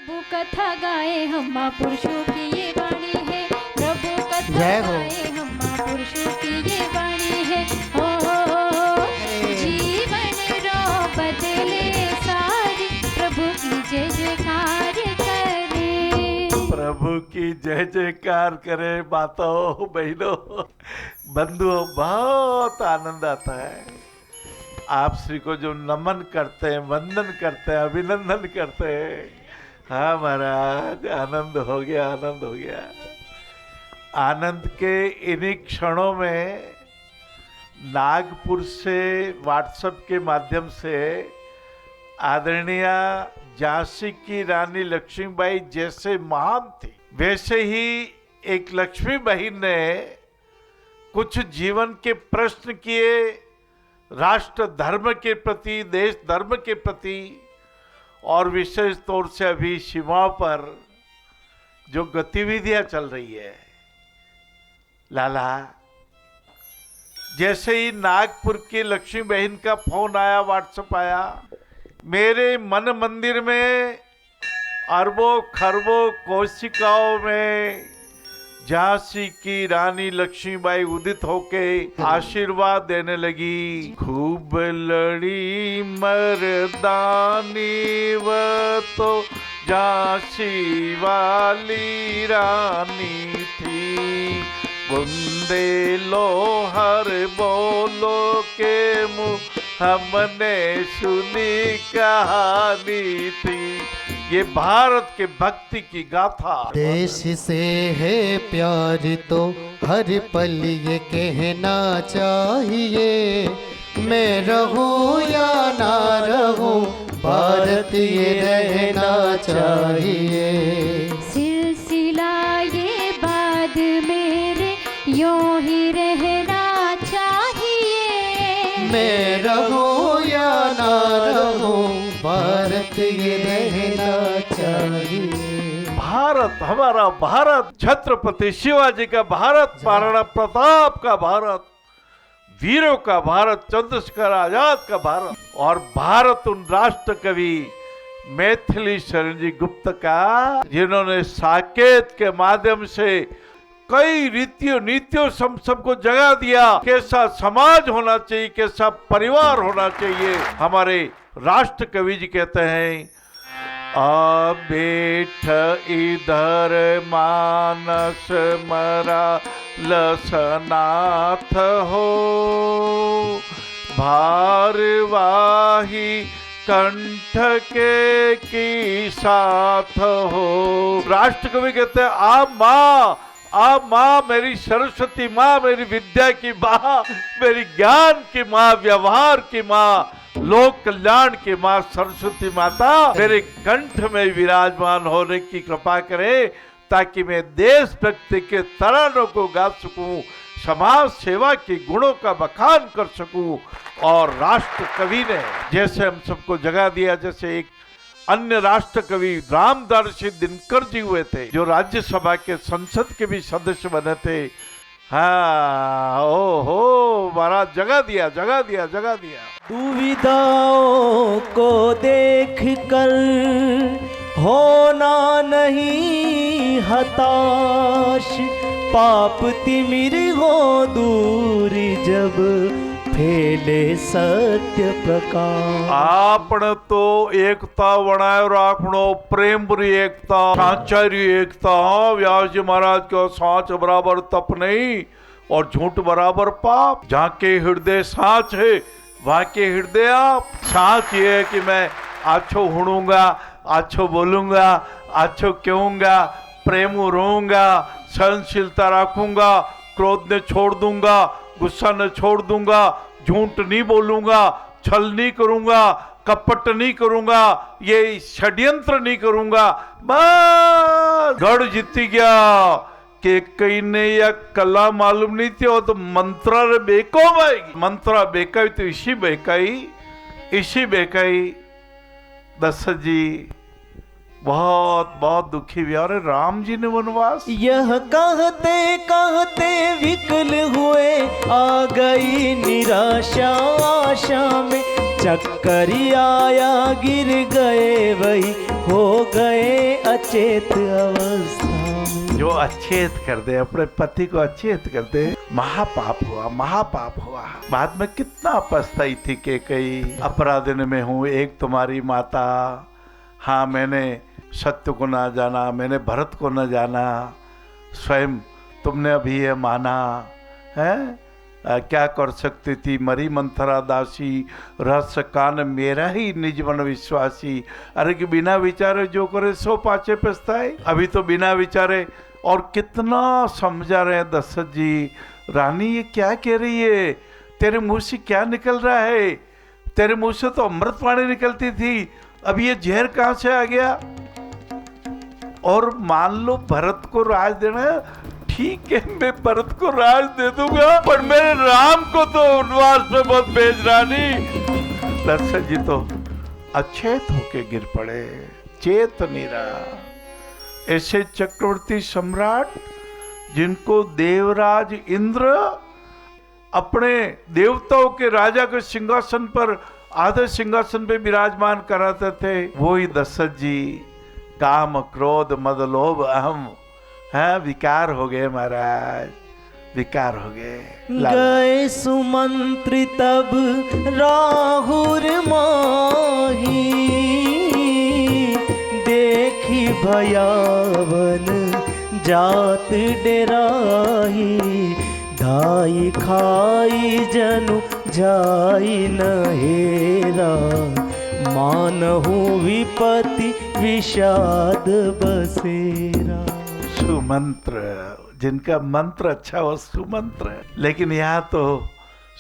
प्रभु कथा गाए हम महापुरुषों की ये वाणी है, प्रभु कथा जय हो। गाए हम महापुरुषों की ये वाणी है। ओ जीवन रो बदले सारी, प्रभु की जय जयकार करे। प्रभु की जय जयकार करे। माताओं, बहनों, बंधुओं, बहुत आनंद आता है। आप श्री को जो नमन करते हैं, वंदन करते हैं, अभिनंदन करते हैं। हाँ महाराज, आनंद हो गया, आनंद हो गया। आनंद के इन्हीं क्षणों में नागपुर से व्हाट्सएप के माध्यम से आदरणीय झांसी की रानी लक्ष्मीबाई जैसे महान थी, वैसे ही एक लक्ष्मी बहन ने कुछ जीवन के प्रश्न किए, राष्ट्र धर्म के प्रति, देश धर्म के प्रति, और विशेष तौर से अभी सीमाओं पर जो गतिविधियां चल रही है। लाला, जैसे ही नागपुर की लक्ष्मी बहन का फोन आया, व्हाट्सएप आया, मेरे मन मंदिर में अरबों खरबों कोशिकाओं में झांसी की रानी लक्ष्मीबाई उदित होके आशीर्वाद देने लगी। खूब लड़ी मर्दानी व तो झांसी वाली रानी थी, बुंदे लोहर बोलो के मुँह हमने सुनी कहानी थी। ये भारत के भक्ति की गाथा। देश से है प्यार तो हर पल ये कहना चाहिए, मैं रहूं या ना रहूं भारत ये रहना चाहिए। सिलसिला ये बाद मेरे यूं ही रहना चाहिए, मैं रहूं या ना रहूं भारत ये रहना चाहिए। भारत, हमारा भारत, छत्रपति शिवाजी का भारत, महाराणा प्रताप का भारत, वीरों का भारत, चंद्रशेखर आजाद का भारत, और भारत उन राष्ट्र कवि मैथिली शरण जी गुप्त का, जिन्होंने साकेत के माध्यम से कई रीतियों नीतियों सबको जगा दिया। कैसा समाज होना चाहिए, कैसा परिवार होना चाहिए। हमारे राष्ट्र कवि जी कहते हैं, आ बैठ इधर मानस मरा लसनाथ हो, भारवाही कंठ के की साथ हो। राष्ट्र कवि कहते हैं, आ माँ, मेरी सरस्वती माँ, मेरी विद्या की माँ, मेरी ज्ञान की माँ, व्यवहार की माँ, लोक कल्याण की माँ सरस्वती माता मेरे कंठ में विराजमान होने की कृपा करे, ताकि मैं देशभक्ति के तरानों को गा सकूं, समाज सेवा के गुणों का बखान कर सकूं। और राष्ट्र कवि ने जैसे हम सबको जगा दिया, जैसे एक अन्य राष्ट्र कवि रामदर्शी दिनकर जी हुए थे, जो राज्यसभा के संसद के भी सदस्य बने थे। हाँ, ओहो महाराज, जगा दिया, जगा दिया, जगा दिया। दुविधाओं को देख कर होना नहीं हताश, पाप तिमिर हो दूर जब फैले सत्य प्रकाश। आपण तो एकता बनाए राखणो, प्रेम भरी एकता, साचारी एकता। व्यास जी महाराज को साच बराबर तप नहीं और झूठ बराबर पाप। जहाँ के हृदय साच है वहाँ के हृदय आप। साच ये है कि मैं आछो हुणूंगा, आछो बोलूंगा, आछो कहूंगा, प्रेम रहूंगा, सहनशीलता रखूंगा, क्रोध ने छोड़ दूंगा, गुस्सा न छोड़ दूंगा, झूठ नहीं बोलूंगा, छल नहीं करूंगा, कपट नहीं करूंगा, ये षड्यंत्र नहीं करूंगा। बस गढ़ जीत गया। के कई ने या कला मालूम नहीं थी, वो तो मंत्रा रे बेको भाई, मंत्रा बेकाई तो इसी बेकाई। दशरथ जी बहुत बहुत दुखी हुए। अरे राम जी ने वनवास, यह कहते कहते विकल हुए, आ गई निराशा आशा में, चक्कर आया गिर गए वही हो गए अचेत अवस्था में। जो अचेत कर दे, अपने पति को अचेत कर दे, महापाप हुआ, महापाप हुआ। बाद में कितना पछताई थी कि कई अपराधन में हूँ, एक तुम्हारी माता, हाँ मैंने सत्य को ना जाना, मैंने भरत को न जाना, स्वयं तुमने अभी ये माना है। क्या कर सकती थी, मरी मंथरा दासी, रहस्य कान मेरा ही निजमन विश्वासी। अरे कि बिना विचारे जो करे सो पाछे पछताए। अभी तो बिना विचारे, और कितना समझा रहे हैं दशरथ जी, रानी ये क्या कह रही है, तेरे मुंह से क्या निकल रहा है, तेरे मुंह से तो अमृत वाणी निकलती थी, अब ये जहर कहां से आ गया। और मान लो भरत को राज देना है, ठीक है मैं भरत को राज दे दूंगा, पर मेरे राम को तो वनवास में मत भेज रानी। दशरथ जी तो अचेत होके गिर पड़े, चेत नहीं रहा। ऐसे चक्रवर्ती सम्राट जिनको देवराज इंद्र अपने देवताओं के राजा के सिंहासन पर, आधे सिंहासन पे विराजमान कराते थे, वही दशरथ जी काम क्रोध मद लोभ अहम, हाँ विकार हो गए महाराज, विकार हो गए। गए सुमंत्र तब राहुर माही, देखी भयावन जात डेराही, धाई खाई जनु जाई न हेरा, मानहु विपति विषाद बसेरा। सुमंत्र, जिनका मंत्र अच्छा हो सुमंत्र। लेकिन यहाँ तो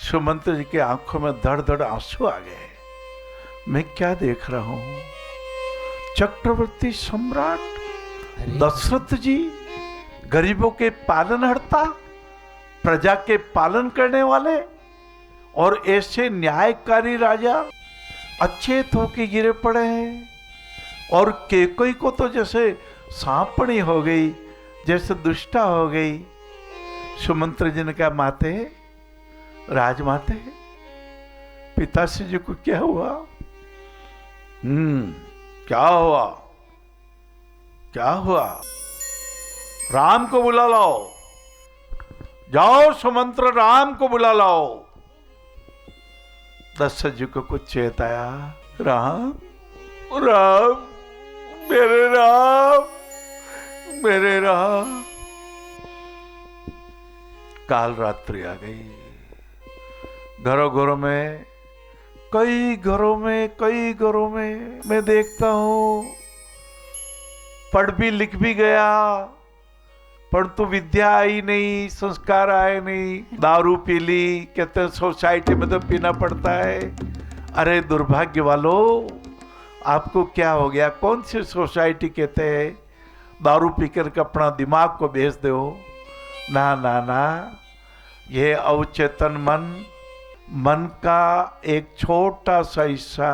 सुमंत्र जी की आंखों में धड़ धड़ आंसू आ गए। मैं क्या देख रहा हूँ, चक्रवर्ती सम्राट दशरथ जी, गरीबों के पालनहर्ता, प्रजा के पालन करने वाले, और ऐसे न्यायकारी राजा अचेत होके गिरे पड़े हैं। और केकई को तो जैसे सांपणी हो गई, जैसे दुष्टा हो गई। सुमंत्र जी ने कहा, माते, राजमाते, पिताश्री जी को क्या हुआ? क्या हुआ, क्या हुआ? राम को बुला लाओ, जाओ सुमंत्र, राम को बुला लाओ। दशरथ जी को कुछ चेत आया, राम, राम, मेरे राम, मेरे राम। काल रात्रि आ गई। घरों घरों में, कई घरों में मैं देखता हूं, पढ़ भी लिख भी गया, परंतु विद्या आई नहीं, संस्कार आए नहीं, दारू पी ली, कहते हैं सोसाइटी में तो पीना पड़ता है। अरे दुर्भाग्य वालों, आपको क्या हो गया? कौन सी सोसाइटी कहते हैं दारू पीकर के अपना दिमाग को बेच दो? ना ना ना, ये अवचेतन मन का एक छोटा सा हिस्सा,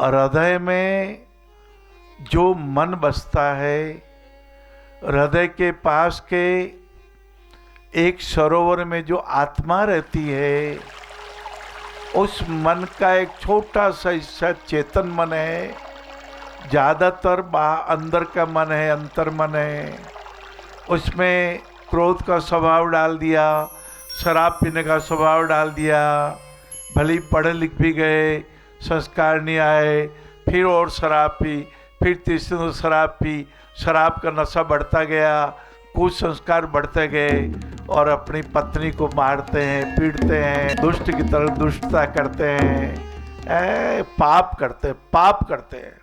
हृदय में जो मन बसता है, हृदय के पास के एक सरोवर में जो आत्मा रहती है, उस मन का एक छोटा सा हिस्सा चेतन मन है। ज़्यादातर अंदर का मन है, अंतर मन है। उसमें क्रोध का स्वभाव डाल दिया, शराब पीने का स्वभाव डाल दिया, भले पढ़े लिख भी गए, संस्कार नहीं आए, फिर और शराब पी, फिर तीसरी दिन शराब पी, शराब का नशा बढ़ता गया, कुछ संस्कार बढ़ते गए, और अपनी पत्नी को मारते हैं, पीटते हैं, दुष्ट की तरह दुष्टता करते हैं, पाप करते हैं।